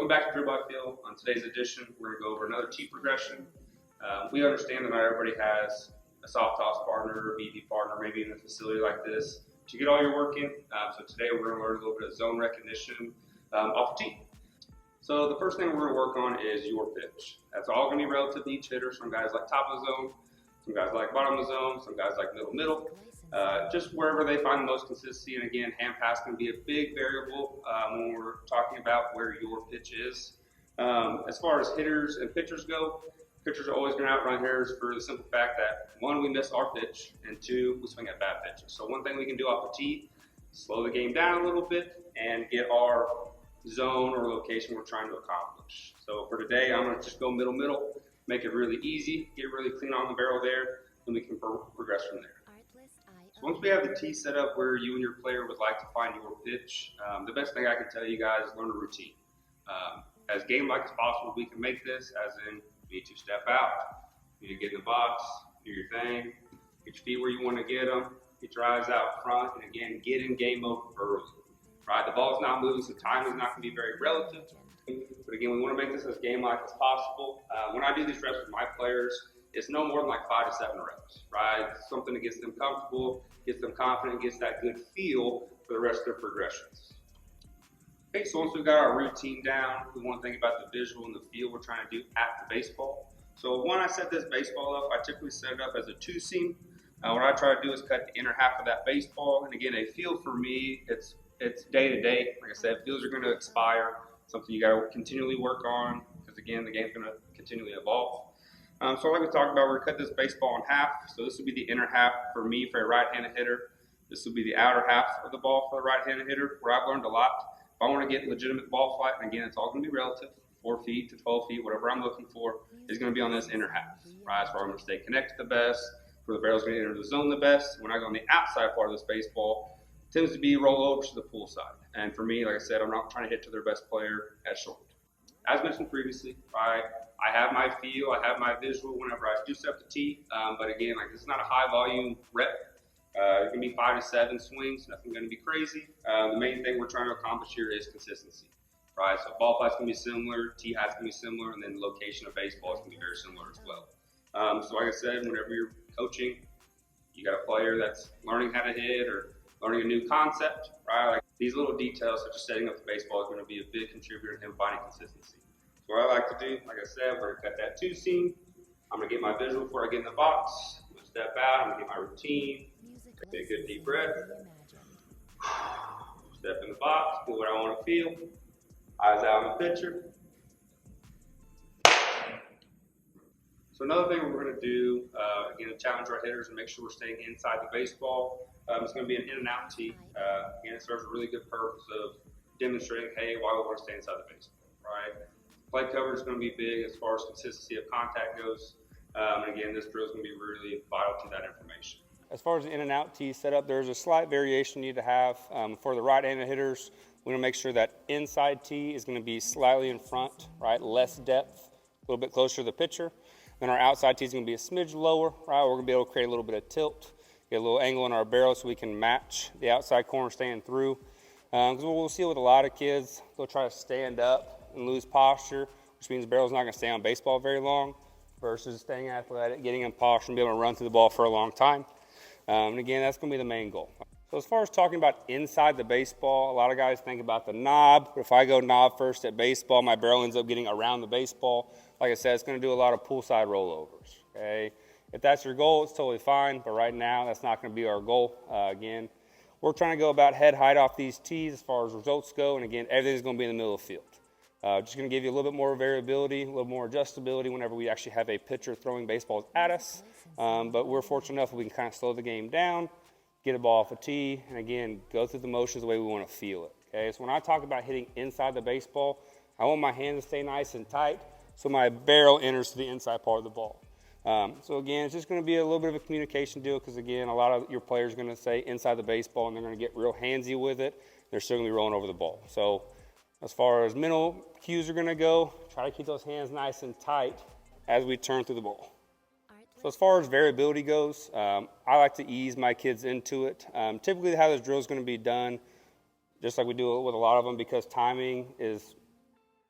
Welcome back to Drill by Feel. On today's edition, we're going to go over another tee progression. We understand that not everybody has a soft toss partner or a BB partner, maybe in a facility like this, to get all your work in. So today we're going to learn a little bit of zone recognition off the tee. So the first thing we're going to work on is your pitch. That's all going to be relative to each hitter. Some guys like top of the zone, some guys like bottom of the zone, some guys like middle. Just wherever they find the most consistency. And again, hand pass can be a big variable when we're talking about where your pitch is. As far as hitters and pitchers go, pitchers are always going to outrun hitters for the simple fact that, one, we miss our pitch, and two, we swing at bad pitches. So one thing we can do off the tee, slow the game down a little bit and get our zone or location we're trying to accomplish. So for today, I'm going to just go middle, make it really easy, get really clean on the barrel there, and we can progress from there. So once we have the tee set up where you and your player would like to find your pitch, the best thing I can tell you guys is learn a routine. As game-like as possible, we can make this, as in, you need to step out, you need to get in the box, do your thing, get your feet where you want to get them, get your eyes out front, and again, get in game mode early. Right, the ball's not moving, so time is not going to be very relative. But again, we want to make this as game-like as possible. When I do these reps with my players, it's no more than like 5 to 7 reps, right? Something that gets them comfortable, gets them confident, gets that good feel for the rest of their progressions. Okay, so once we've got our routine down, we want to think about the visual and the feel we're trying to do at the baseball. So when I set this baseball up, I typically set it up as a 2-seam. What I try to do is cut the inner half of that baseball. And again, a feel for me, it's day to day. Like I said, feels are going to expire. Something you got to continually work on because again, the game's going to continually evolve. So like we talked about, we're going to cut this baseball in half. So this would be the inner half for me for a right-handed hitter. This would be the outer half of the ball for the right-handed hitter, where I've learned a lot. If I want to get legitimate ball flight, and again, it's all going to be relative, 4 feet to 12 feet, whatever I'm looking for, is going to be on this inner half. Right, that's where I'm going to stay connected the best, where the barrel's going to enter the zone the best. When I go on the outside part of this baseball, it tends to be rollovers to the pull side. And for me, like I said, I'm not trying to hit to their best player at short. As mentioned previously, right, I have my feel, I have my visual whenever I do set the tee, but again, like this is not a high volume rep. It can be 5 to 7 swings, nothing going to be crazy. The main thing we're trying to accomplish here is consistency, right? So ball flight's going to be similar, tee heights going to be similar, and then the location of baseball is going to be very similar as well. So like I said, whenever you're coaching, you got a player that's learning how to hit or learning a new concept, right? Like these little details, such as setting up the baseball, is going to be a big contributor to him finding consistency. So what I like to do, like I said, we're going to cut that 2-seam. I'm going to get my visual before I get in the box. I'm going to step out. I'm going to get my routine. Take a good deep breath. Step in the box. Feel what I want to feel. Eyes out on the pitcher. So another thing we're going to do, again, to challenge our hitters and make sure we're staying inside the baseball. It's going to be an in and out tee. Again, it serves a really good purpose of demonstrating, hey, why we want to stay inside the baseball, right? Play coverage is going to be big as far as consistency of contact goes. And again, this drill is going to be really vital to that information. As far as the in and out tee setup, there's a slight variation you need to have. For the right-handed hitters, we want to make sure that inside tee is going to be slightly in front, right? Less depth, a little bit closer to the pitcher. Then our outside tee is going to be a smidge lower, right? We're going to be able to create a little bit of tilt, get a little angle in our barrel so we can match the outside corner staying through. Because we'll see with a lot of kids, they'll try to stand up and lose posture, which means the barrel's not going to stay on baseball very long, versus staying athletic, getting in posture, and being able to run through the ball for a long time. And again, that's going to be the main goal. So as far as talking about inside the baseball, a lot of guys think about the knob. If I go knob first at baseball, my barrel ends up getting around the baseball. Like I said, it's going to do a lot of pull side rollovers. Okay, if that's your goal, it's totally fine. But right now, that's not going to be our goal. Again, we're trying to go about head height off these tees as far as results go. And again, everything's going to be in the middle of the field. Just going to give you a little bit more variability, a little more adjustability whenever we actually have a pitcher throwing baseballs at us. But we're fortunate enough that we can kind of slow the game down, get a ball off a tee, and again, go through the motions the way we want to feel it. Okay, so when I talk about hitting inside the baseball, I want my hands to stay nice and tight so my barrel enters to the inside part of the ball. So again, it's just going to be a little bit of a communication deal because again, a lot of your players are going to say inside the baseball and they're going to get real handsy with it. They're still going to be rolling over the ball. So as far as mental cues are going to go, try to keep those hands nice and tight as we turn through the ball. So as far as variability goes, I like to ease my kids into it. Typically how this drill is going to be done, just like we do with a lot of them, because timing is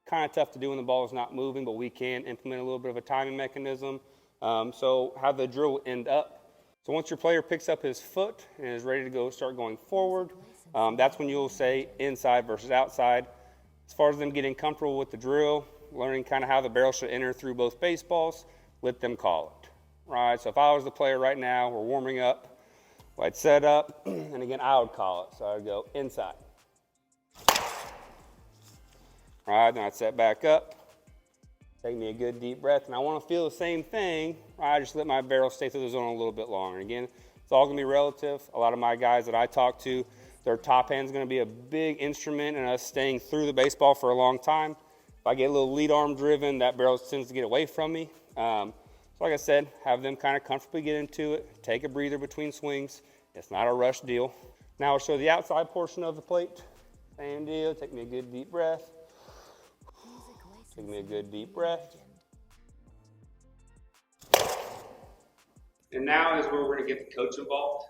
kind of tough to do when the ball is not moving, but we can implement a little bit of a timing mechanism. So how the drill will end up. So once your player picks up his foot and is ready to go, start going forward, that's when you'll say inside versus outside. As far as them getting comfortable with the drill, learning kind of how the barrel should enter through both baseballs, let them call it. Right, so if I was the player right now, we're warming up, I'd set up, and again, I would call it. So I'd go inside. All right, then I'd set back up, take me a good deep breath, and I want to feel the same thing. I just let my barrel stay through the zone a little bit longer. And again, it's all going to be relative. A lot of my guys that I talk to, their top hand's going to be a big instrument in us staying through the baseball for a long time. If I get a little lead arm driven, that barrel tends to get away from me. So like I said, have them kind of comfortably get into it, take a breather between swings. It's not a rush deal. Now I'll show the outside portion of the plate. Same deal, take me a good deep breath. Take me a good deep breath. And now is where we're going to get the coach involved,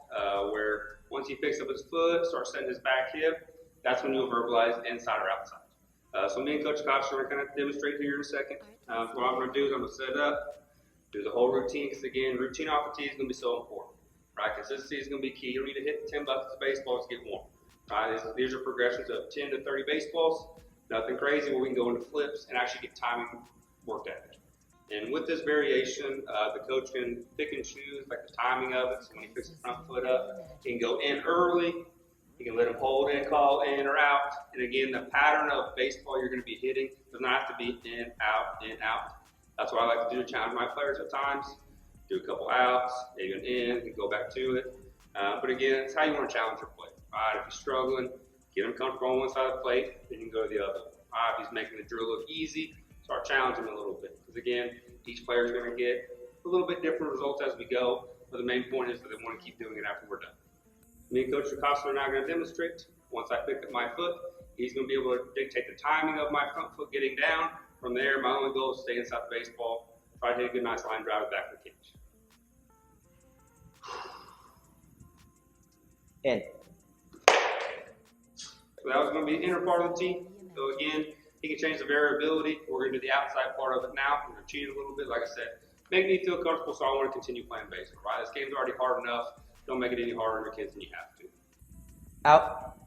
where once he picks up his foot, starts setting his back hip, that's when you'll verbalize inside or outside. So me and Coach Cox are going to kind of demonstrate here in a second. So what I'm going to do is I'm going to set up, do the whole routine, because again, routine off the tee is going to be so important. Right? Consistency is going to be key. You don't need to hit 10 buckets of baseballs to get warm. Right? These are progressions of 10 to 30 baseballs. Nothing crazy where we can go into flips and actually get timing worked at. And with this variation, the coach can pick and choose like the timing of it. So when he picks the front foot up, he can go in early. He can let him hold in, call in or out. And again, the pattern of baseball you're going to be hitting does not have to be in, out, in, out. That's what I like to do to challenge my players at times. Do a couple outs, maybe an in, and go back to it. But again, it's how you want to challenge your play. All right, if he's struggling, get him comfortable on one side of the plate, then you can go to the other. All right, if he's making the drill look easy, start challenging him a little bit. Because again, each player is going to get a little bit different results as we go. But the main point is that they want to keep doing it after we're done. Me and Coach Acosta are now going to demonstrate. Once I pick up my foot, he's going to be able to dictate the timing of my front foot getting down. From there, my only goal is to stay inside the baseball, try to hit a good, nice line drive back to the cage. In. So that was going to be the inner part of the tee. So again, he can change the variability. We're going to do the outside part of it now. We're going to cheat a little bit, like I said. Make me feel comfortable so I want to continue playing baseball, right? This game's already hard enough. Don't make it any harder on your kids than you have to. Out.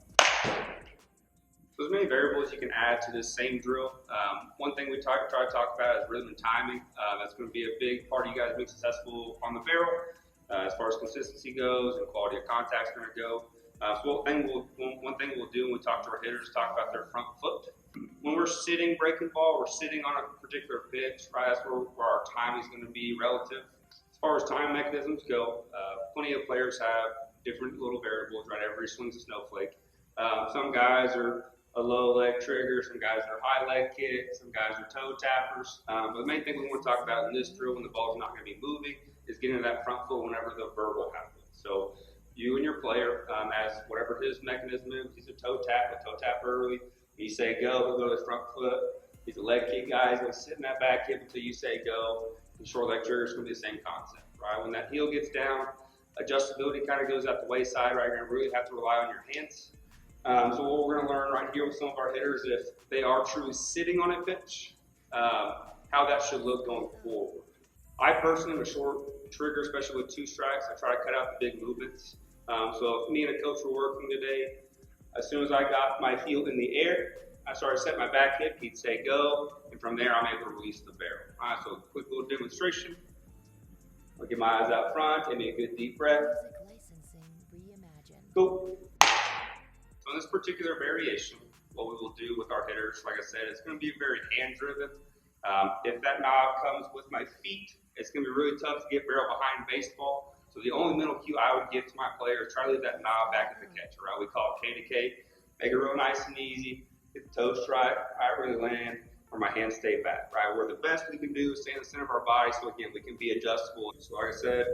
So there's many variables you can add to this same drill. One thing we try to talk about is rhythm and timing. That's going to be a big part of you guys being successful on the barrel. As far as consistency goes and quality of contact is going to go. So one thing we'll do when we talk to our hitters, talk about their front foot. When we're sitting breaking ball, we're sitting on a particular pitch, right? That's where our timing is going to be relative. As far as time mechanisms go, plenty of players have different little variables, right? Every swing's a snowflake. Some guys are a low leg trigger, some guys are high leg kick, some guys are toe tappers. But the main thing we want to talk about in this drill when the ball's not going to be moving is getting to that front foot whenever the verbal happens. So you and your player, as whatever his mechanism is, he's a toe tap early. You say go, he'll go to his front foot. He's a leg kick guy, he's going to sit in that back hip until you say go. The short leg trigger is going to be the same concept, right? When that heel gets down, adjustability kind of goes out the wayside, right? You're going to really have to rely on your hands. So what we're going to learn right here with some of our hitters, if they are truly sitting on a pitch, how that should look going forward. I personally am a short trigger, especially with 2 strikes. I try to cut out the big movements. So if me and a coach were working today, as soon as I got my heel in the air, I started to set my back hip, he'd say go, and from there I'm able to release the barrel. All right, so quick little demonstration. I'll get my eyes out front, take me a good deep breath. Go. So in this particular variation, what we will do with our hitters, like I said, it's going to be very hand-driven. If that knob comes with my feet, it's going to be really tough to get barrel behind baseball. So the only mental cue I would give to my player is try to leave that knob back at the catcher, right? We call it K to K. Make it real nice and easy. Get the toe strike, I really land, or my hands stay back, right? Where the best we can do is stay in the center of our body, so again, we can be adjustable. So like I said,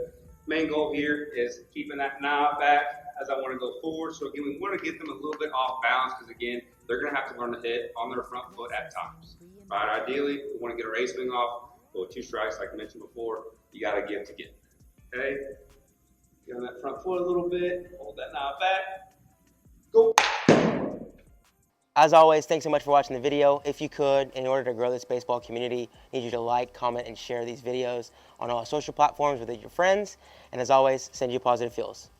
main goal here is keeping that knob back as I want to go forward. So again, we want to get them a little bit off balance because again, they're going to have to learn to hit on their front foot at times, right? Ideally, we want to get a race swing off, go 2 strikes like I mentioned before. You got to give to get, okay? Get on that front foot a little bit, hold that knob back, go. As always, thanks so much for watching the video. If you could, in order to grow this baseball community, I need you to like, comment, and share these videos on all social platforms with your friends. And as always, send you positive feels.